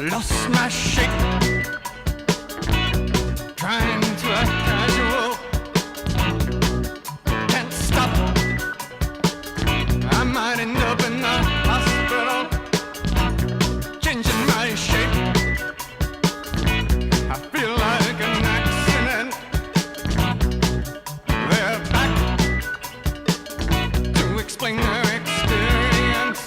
Lost my shape, trying to act casual. Can't stop, I might end up in the hospital. Changing my shape, I feel like an accident. They're back to explain their experience.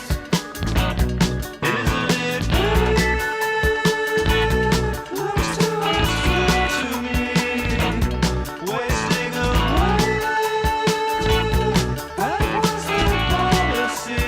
Wasting away, that was the policy.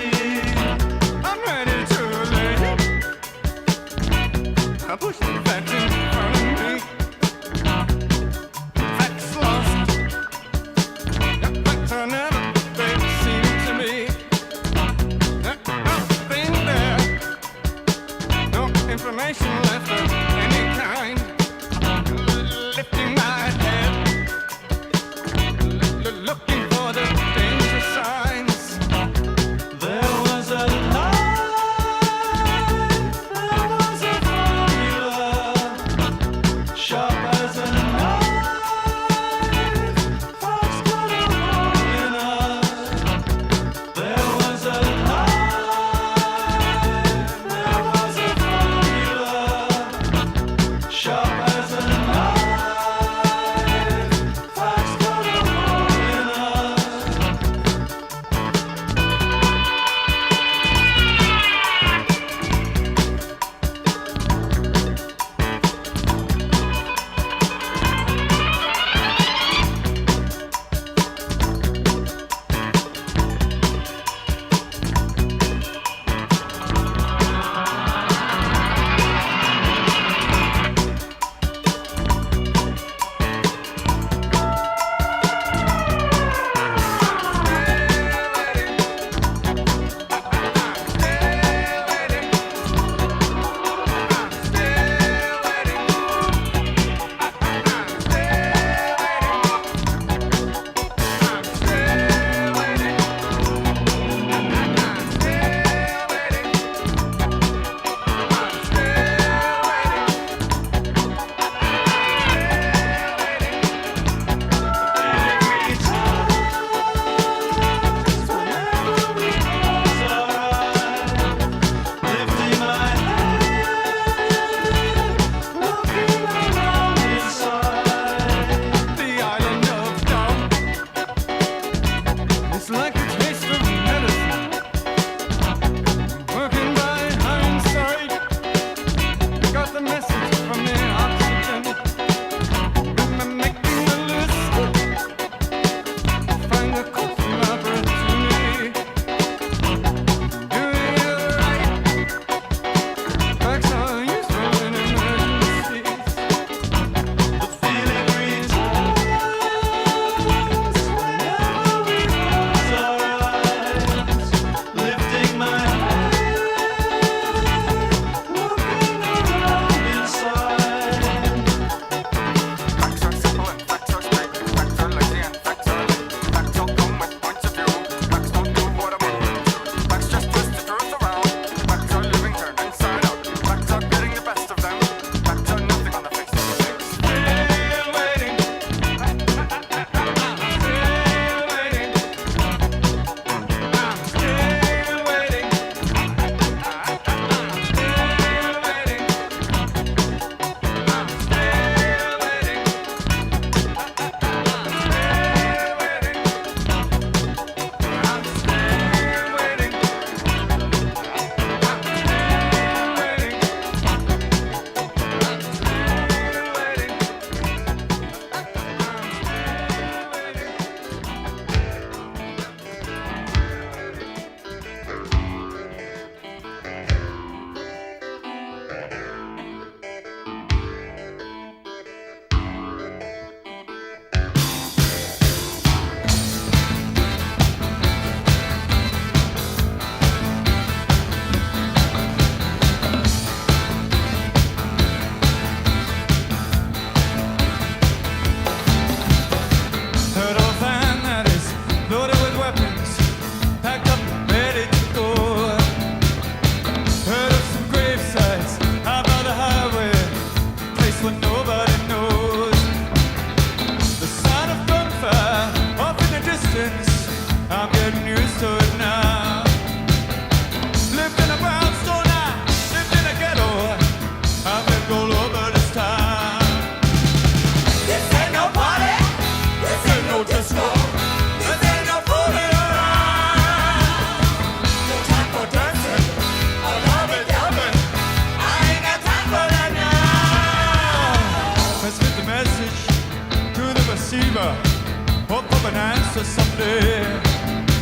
holiday.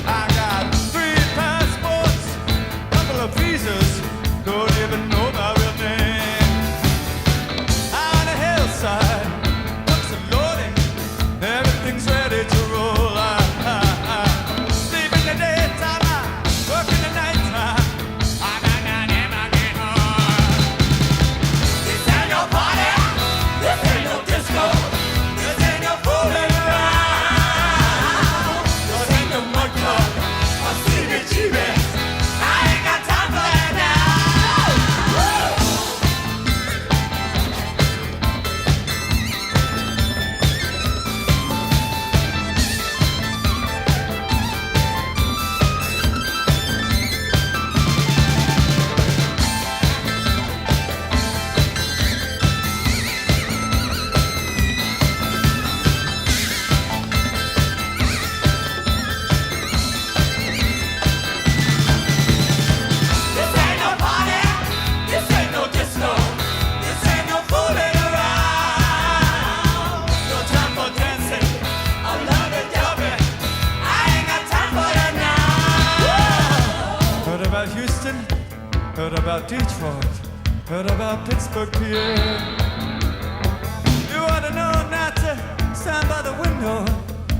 I got 3 passports, couple of visas, don't even know my real name. On a hillside, books are loading, everything's ready to roll. Sleep in the daytime, I work in the nighttime. I got get home. This ain't no party, this ain't no disco, this ain't no fooling around. This ain't no mud club or CBGB. I ain't got time for that now. This ain't no party, this ain't no disco, this ain't no fooling around. No time for dancing, I love it, jumping. I ain't got time for that now. Heard about Houston, heard about Detroit, heard about Pittsburgh, PA. You ought to know not to stand by the window,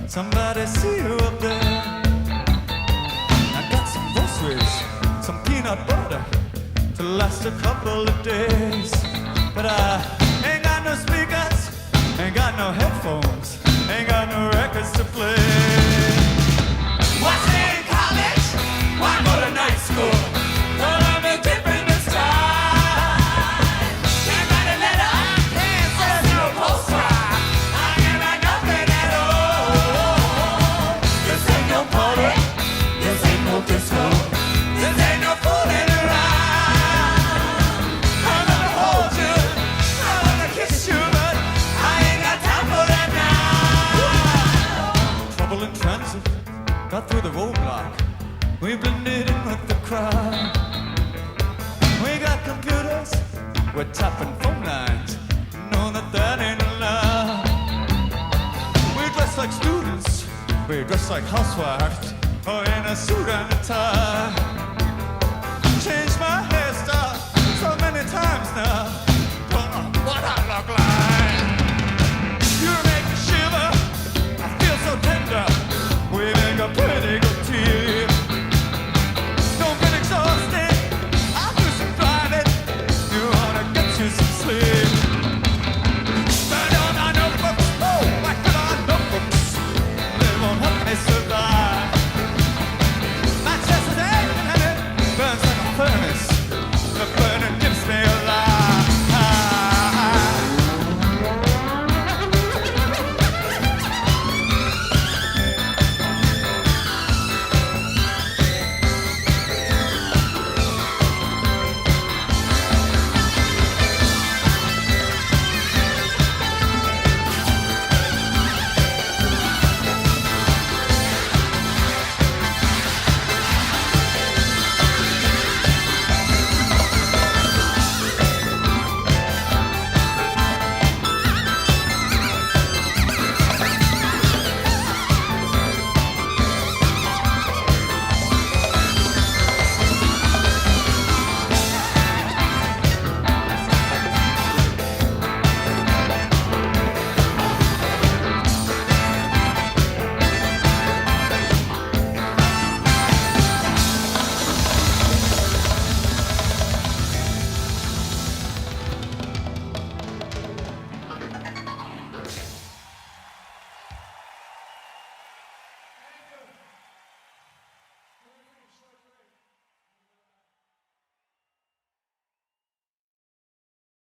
somebody see you up there. I got some groceries, some peanut butter to last a couple of days. But I ain't got no speakers, ain't got no headphones, ain't got no records to play. Why stay in college? Why go to night school? Well, I'm a different this time. Can't write a letter, can't send no postcard. I ain't got nothing at all. This ain't no party, this ain't no disco, this ain't no fooling around. I wanna hold you, I wanna kiss you, but I ain't got time for that now. Trouble in transit, got through the roadblock. We blended in with the crowd. We got computers, we're tapping phone lines. Know that ain't allowed. We dress like students, we dress like housewives, or in a suit and a tie.